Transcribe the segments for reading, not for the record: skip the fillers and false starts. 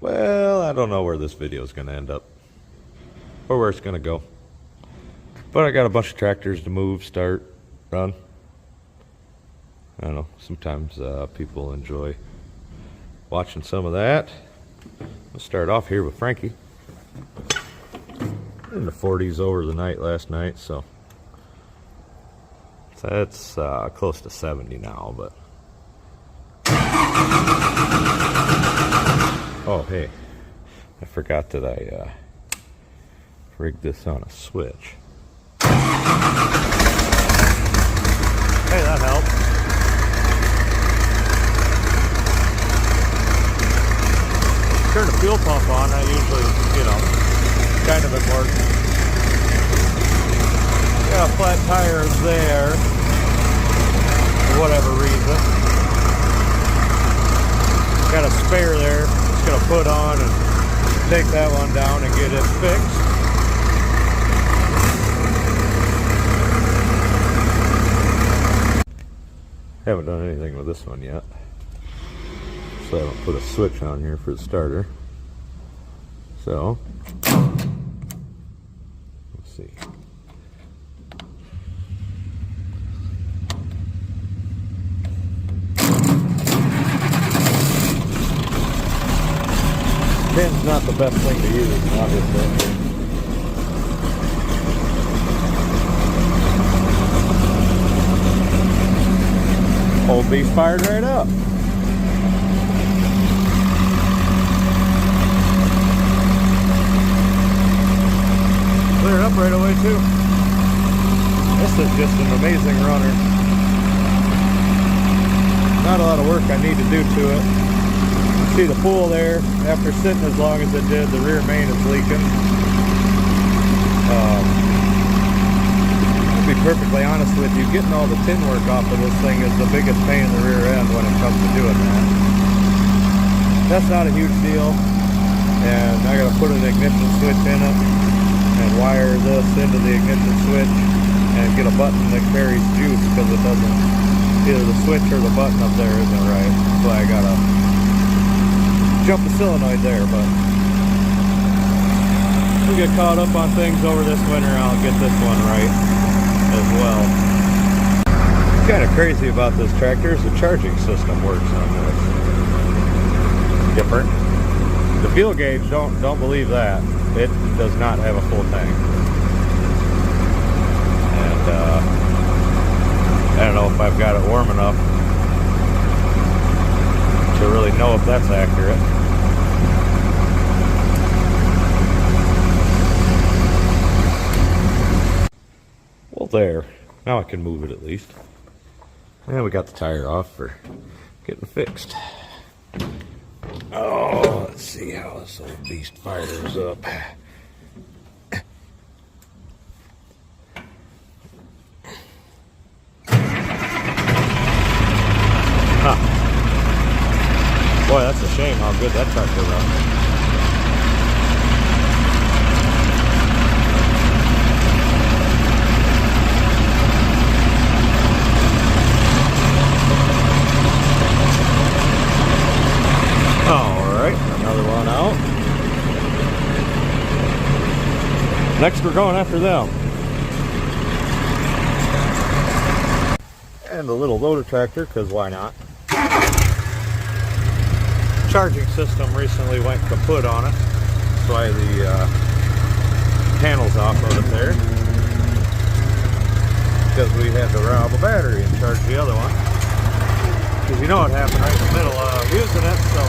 Well, I don't know where this video is going to end up or where it's going to go. But I got a bunch of tractors to move, start, run. I don't know, sometimes people enjoy watching some of that. I'll start off here with Frankie. In the 40s over the night last night, so that's close to 70 now, but oh hey, I forgot that I rigged this on a switch. Hey, that helps. Turn the fuel pump on, I usually, kind of important. Got a flat tire there, for whatever reason. Got a spare there, just gonna put on and take that one down and get it fixed. Haven't done anything with this one yet, so I don't put a switch on here for the starter. So let's see. Pin's not the best thing to use, obviously. Old beast fired right up. Cleared up right away too. This is just an amazing runner. Not a lot of work I need to do to it. You see the pool there, after sitting as long as it did, the rear main is leaking. To be perfectly honest with you, getting all the tin work off of this thing is the biggest pain in the rear end when it comes to doing that. That's not a huge deal, and I gotta put an ignition switch in it and wire this into the ignition switch and get a button that carries juice, because it doesn't, either the switch or the button up there isn't right, so I gotta jump the solenoid there. But we'll get caught up on things over this winter, I'll get this one right as well. What's kind of crazy about this tractor is the charging system works on this. Different. The fuel gauge, don't believe that. It does not have a full tank. And I don't know if I've got it warm enough to really know if that's accurate. Well, there. Now I can move it at least. And we got the tire off for getting fixed. Oh, let's see how this old beast fires up. Huh. Boy, that's a shame how good that tractor runs. Alright, another one out. Next we're going after them. And a little loader tractor, because why not? Charging system recently went kaput on it. That's why the panel's off of it there. Because we had to rob a battery and charge the other one. Because you know what happened right in the middle of using it, so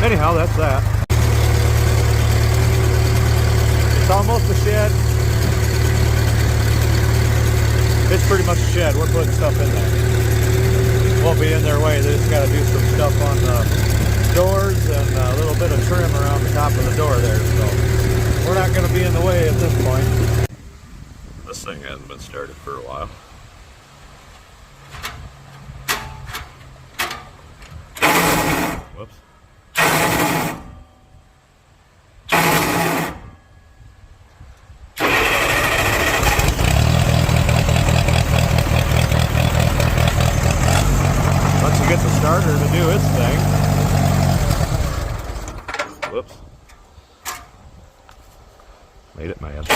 anyhow, that's that. It's almost a shed. It's pretty much a shed. We're putting stuff in there. Won't be in their way. They just got to do some stuff on the doors and a little bit of trim around the top of the door there. So we're not going to be in the way at this point. This thing hasn't been started for a while. Whoops. to get the starter to do its thing. Whoops. Made it mad.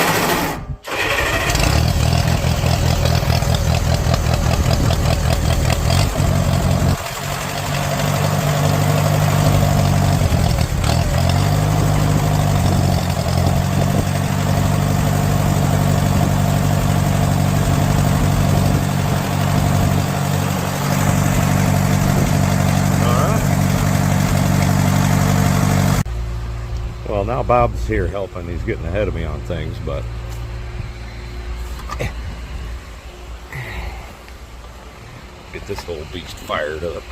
Well, now Bob's here helping. He's getting ahead of me on things, but get this whole beast fired up.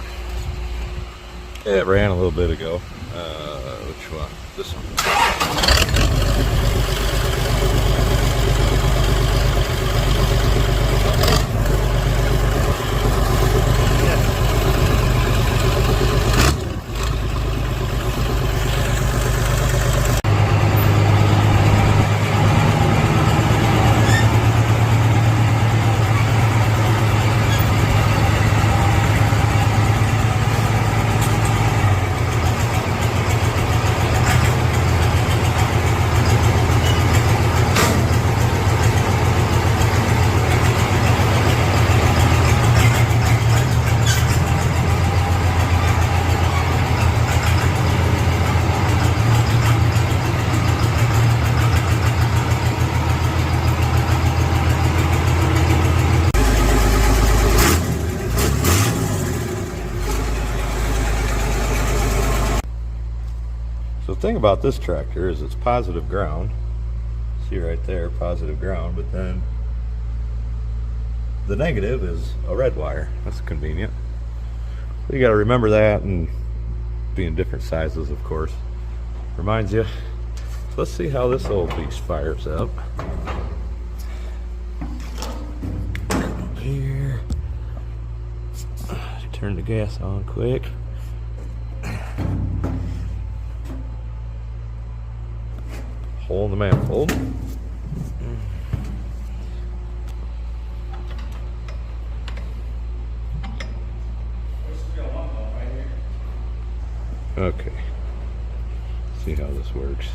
It ran a little bit ago. Which one? This one. So the thing about this tractor is it's positive ground. See right there, positive ground, but then the negative is a red wire. That's convenient. So you got to remember that, and being different sizes, of course, reminds you. Let's see how this old beast fires up. Come up here. Turn the gas on quick. Hole in the manifold. Okay. See how this works.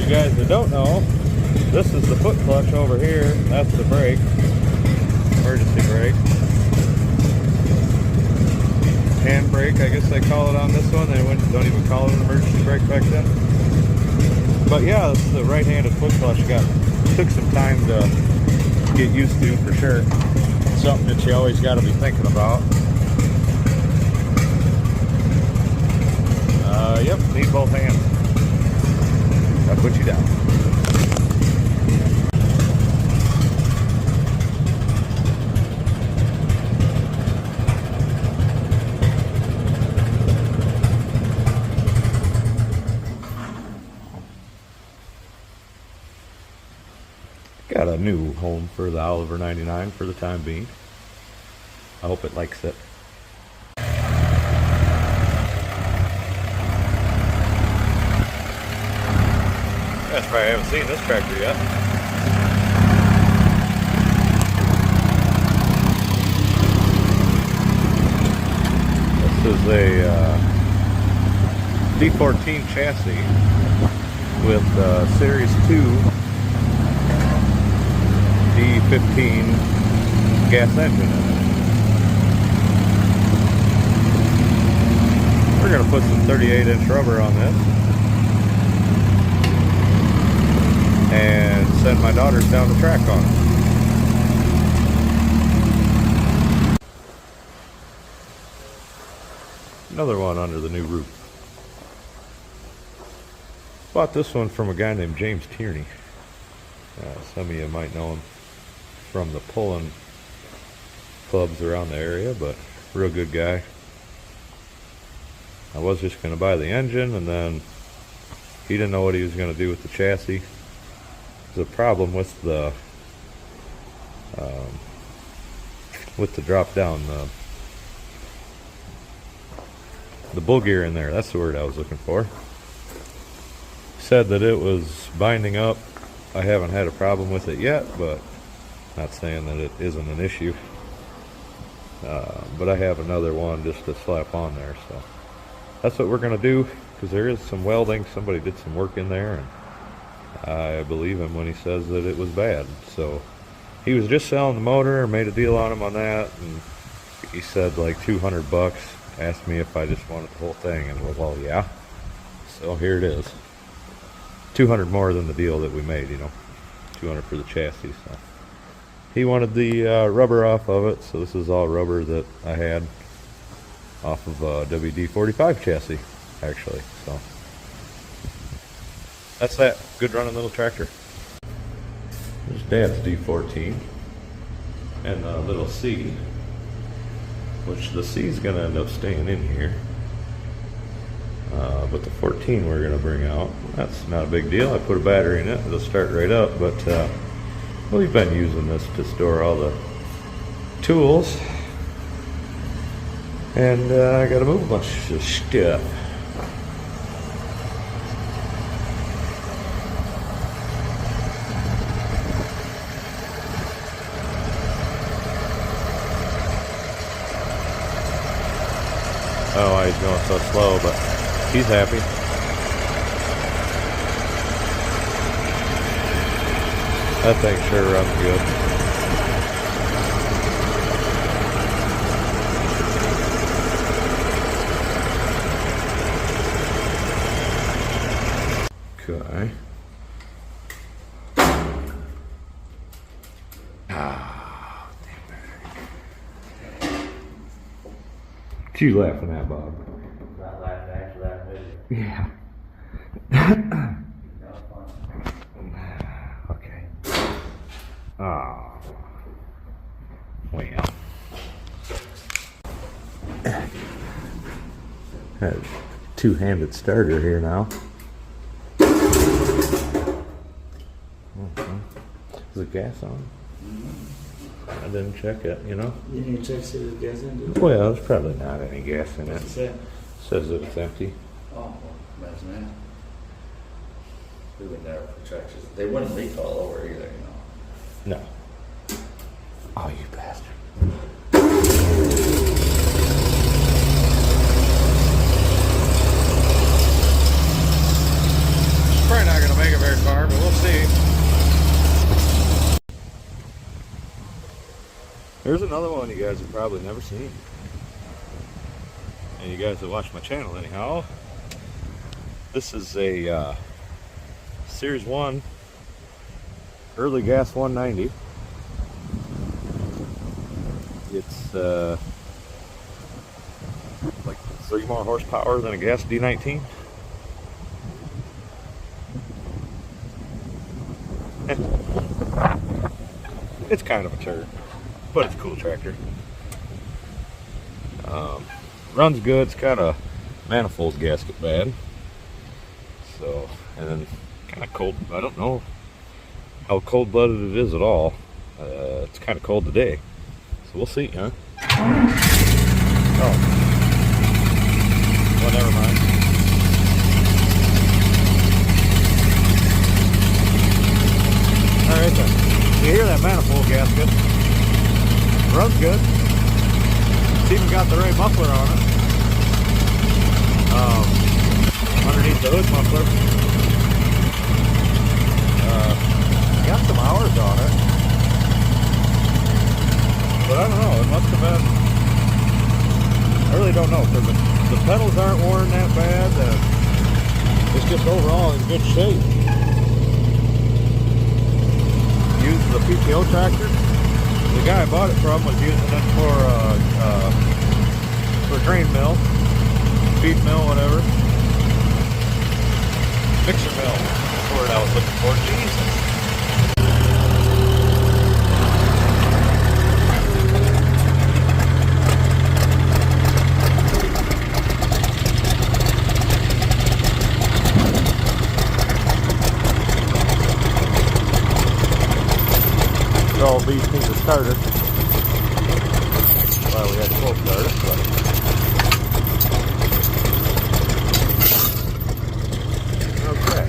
Guys that don't know, this is the foot clutch over here. That's the brake, emergency brake, hand brake, I guess they call it on this one. They don't even call it an emergency brake back then. But yeah, this is the right-handed foot clutch. Took some time to get used to, for sure. Something that you always got to be thinking about. Yep, need both hands. I'll put you down. Got a new home for the Oliver 99 for the time being. I hope it likes it. That's right, I haven't seen this tractor yet. This is a D14 chassis with Series 2 D15 gas engine in it. We're going to put some 38-inch rubber on this and send my daughters down the track on it. Another one under the new roof. Bought this one from a guy named James Tierney. Some of you might know him from the pulling clubs around the area, but real good guy. I was just going to buy the engine, and then he didn't know what he was going to do with the chassis. there's a problem with the drop down, the bull gear in there. That's the word I was looking for. Said that it was binding up. I haven't had a problem with it yet, but not saying that it isn't an issue. But I have another one just to slap on there, so that's what we're gonna do, because there is some welding. Somebody did some work in there, and I believe him when he says that it was bad. So he was just selling the motor, made a deal on him on that, and he said like 200 bucks. Asked me if I just wanted the whole thing, and well, yeah. So here it is. 200 more than the deal that we made, you know. 200 for the chassis. So he wanted the rubber off of it, so this is all rubber that I had off of a WD-45 chassis, actually. So that's that. Good running little tractor. There's Dad's D14 and a little C, which the C is going to end up staying in here. But the 14 we're going to bring out. That's not a big deal. I put a battery in it. It'll start right up. But we've been using this to store all the tools. And I got to move a bunch of stuff. Oh, he's going so slow, but he's happy. That thing sure runs good. Okay. What you laughing at, Bob? Not laughing after that video. Yeah. Okay. Oh. Well. Had a two-handed starter here now. Is the gas on? I didn't check it, you know? You didn't check see the gas in, did you? Well, there's probably not any gas in it. What's that? Says that it's empty. Oh, well, imagine that. We would never check. They wouldn't leak all over either, you know. No. Oh, you bastard. Probably not going to make it very far, but we'll see. There's another one you guys have probably never seen. And you guys that watch my channel anyhow. This is a Series 1 early gas 190. It's like 3 more horsepower than a gas D19. It's kind of a turd, but it's a cool tractor. Runs good. It's got a manifold gasket bad. So, and then kind of cold. I don't know how cold-blooded it is at all. It's kind of cold today. So we'll see, huh? Oh. Well, never mind. Alright then. You hear that manifold gasket? Runs good. It's even got the right muffler on it. Underneath the hood muffler. Got some hours on it. But I don't know, it must have been... I really don't know, because the pedals aren't worn that bad. It's just overall in good shape. Used the PTO tractor. The guy I bought it from was using it for a grain mill, feed mill, whatever. Mixer mill, that's the word I was looking for. Jesus. All these things are started. Well, we had 12 started, but okay.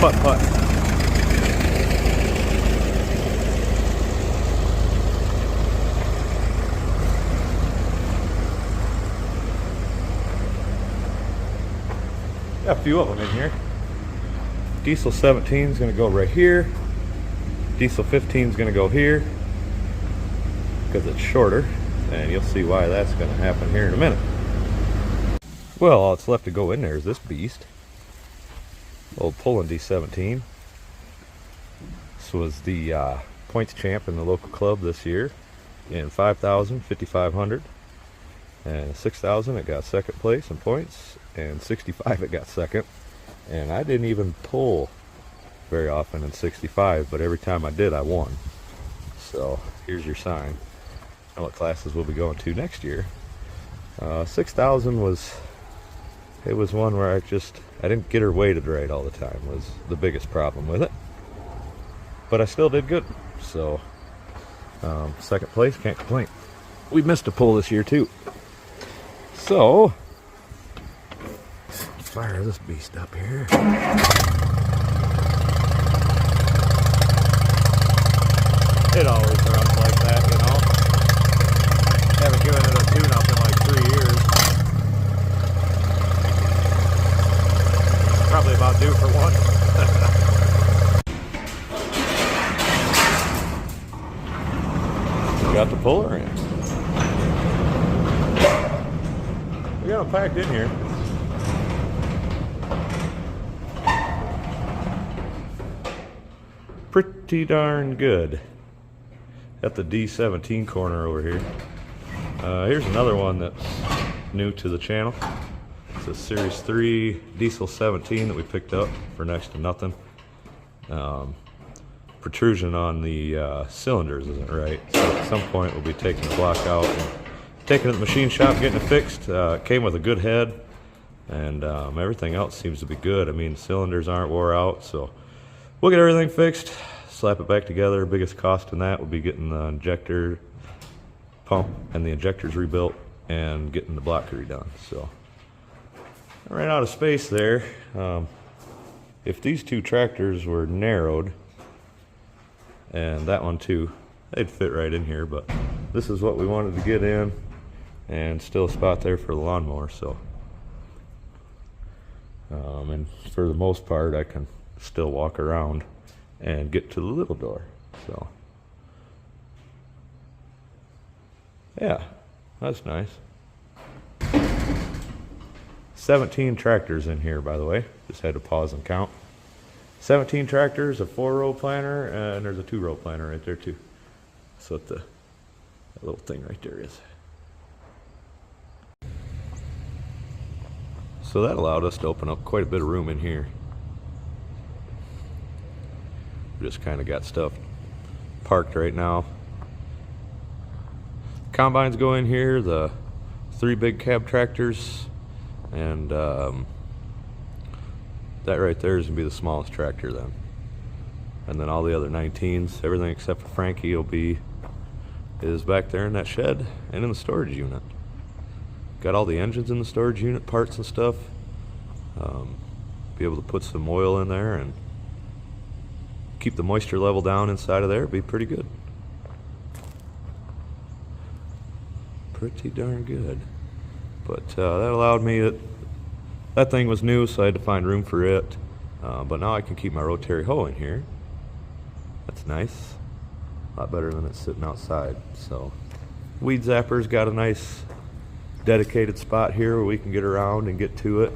Putt. Got a few of them in here. Diesel 17 is going to go right here. Diesel 15 is going to go here because it's shorter, and you'll see why that's going to happen here in a minute. Well, all that's left to go in there is this beast. Old Poland D17. This was the points champ in the local club this year in 5,000, 5,500, and 6,000 it got second place in points, and 65 it got second. And I didn't even pull very often in 65, but every time I did I won. So here's your sign on what classes we'll be going to next year. 6,000 was one where I didn't get her weighted right all the time, was the biggest problem with it. But I still did good. So second place, can't complain. We missed a pull this year too. So let's fire this beast up here. It always runs like that, you know. Haven't given it a tune-up in like 3 years. Probably about due for one. We got the puller in. We got them packed in here. Pretty darn good. Got the D17 corner over here. Here's another one that's new to the channel. It's a Series 3 Diesel 17 that we picked up for next to nothing. Protrusion on the cylinders isn't right, so at some point we'll be taking the block out and taking it to the machine shop, getting it fixed. It came with a good head, and everything else seems to be good. I mean, the cylinders aren't wore out, so we'll get everything fixed, slap it back together. Biggest cost in that will be getting the injector pump and the injectors rebuilt and getting the block redone. So I ran out of space there. If these two tractors were narrowed, and that one too, they'd fit right in here, but this is what we wanted to get in, and still a spot there for the lawnmower. So and for the most part I can still walk around and get to the little door. So yeah, that's nice. 17 tractors in here, by the way. Just had to pause and count. 17 tractors, a 4-row planter, and there's a 2-row planter right there too. That's what that little thing right there is. So that allowed us to open up quite a bit of room in here. We just kind of got stuff parked right now. Combines go in here, the 3 big cab tractors, and that right there is going to be the smallest tractor then. And then all the other 19s, everything except for Frankie is back there in that shed and in the storage unit. Got all the engines in the storage unit, parts and stuff. Be able to put some oil in there and keep the moisture level down inside of there. Be pretty good. Pretty darn good. But that allowed me that thing was new, so I had to find room for it. But now I can keep my rotary hoe in here. That's nice. A lot better than it's sitting outside. So weed zapper's got a nice dedicated spot here where we can get around and get to it,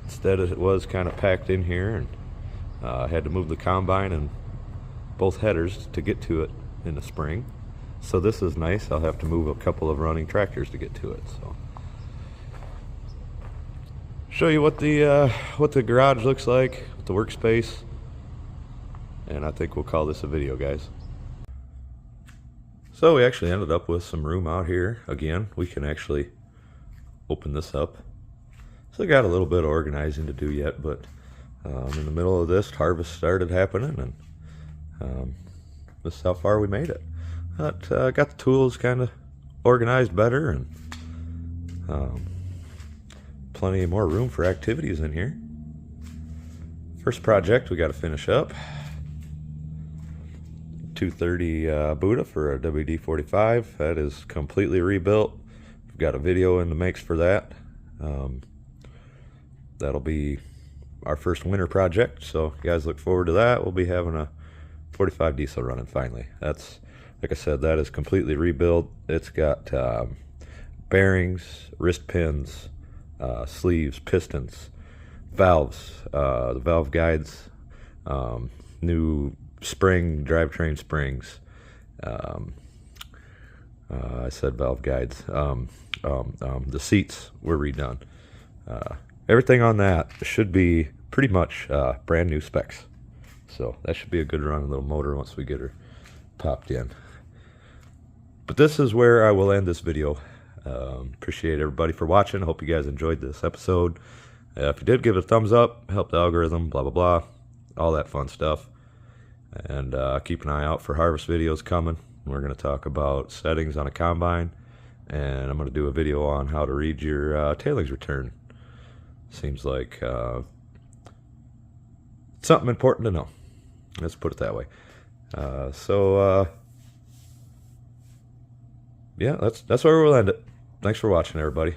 instead of it was kind of packed in here, and I had to move the combine and both headers to get to it in the spring. So this is nice. I'll have to move a couple of running tractors to get to it. So show you what the garage looks like, the workspace, and I think we'll call this a video, guys. So we actually ended up with some room out here. Again, we can actually open this up. Still got a little bit of organizing to do yet, but in the middle of this, harvest started happening, and this is how far we made it. But got the tools kind of organized better, and plenty more room for activities in here. First project we got to finish up. 230 Buddha for a WD-45. That is completely rebuilt. We've got a video in the makes for that. That'll be our first winter project, so you guys look forward to that. We'll be having a 45 diesel running finally. That's, like I said, that is completely rebuilt. It's got bearings, wrist pins, sleeves, pistons, valves, the valve guides, new spring drivetrain springs. I said valve guides. The seats were redone. Everything on that should be pretty much brand new specs. So that should be a good running little motor once we get her popped in. But this is where I will end this video. Appreciate everybody for watching. Hope you guys enjoyed this episode. If you did, give it a thumbs up, help the algorithm, blah, blah, blah. All that fun stuff. And keep an eye out for harvest videos coming. We're going to talk about settings on a combine. And I'm going to do a video on how to read your tailings return. Seems like something important to know. Let's put it that way. Yeah, that's where we'll end it. Thanks for watching, everybody.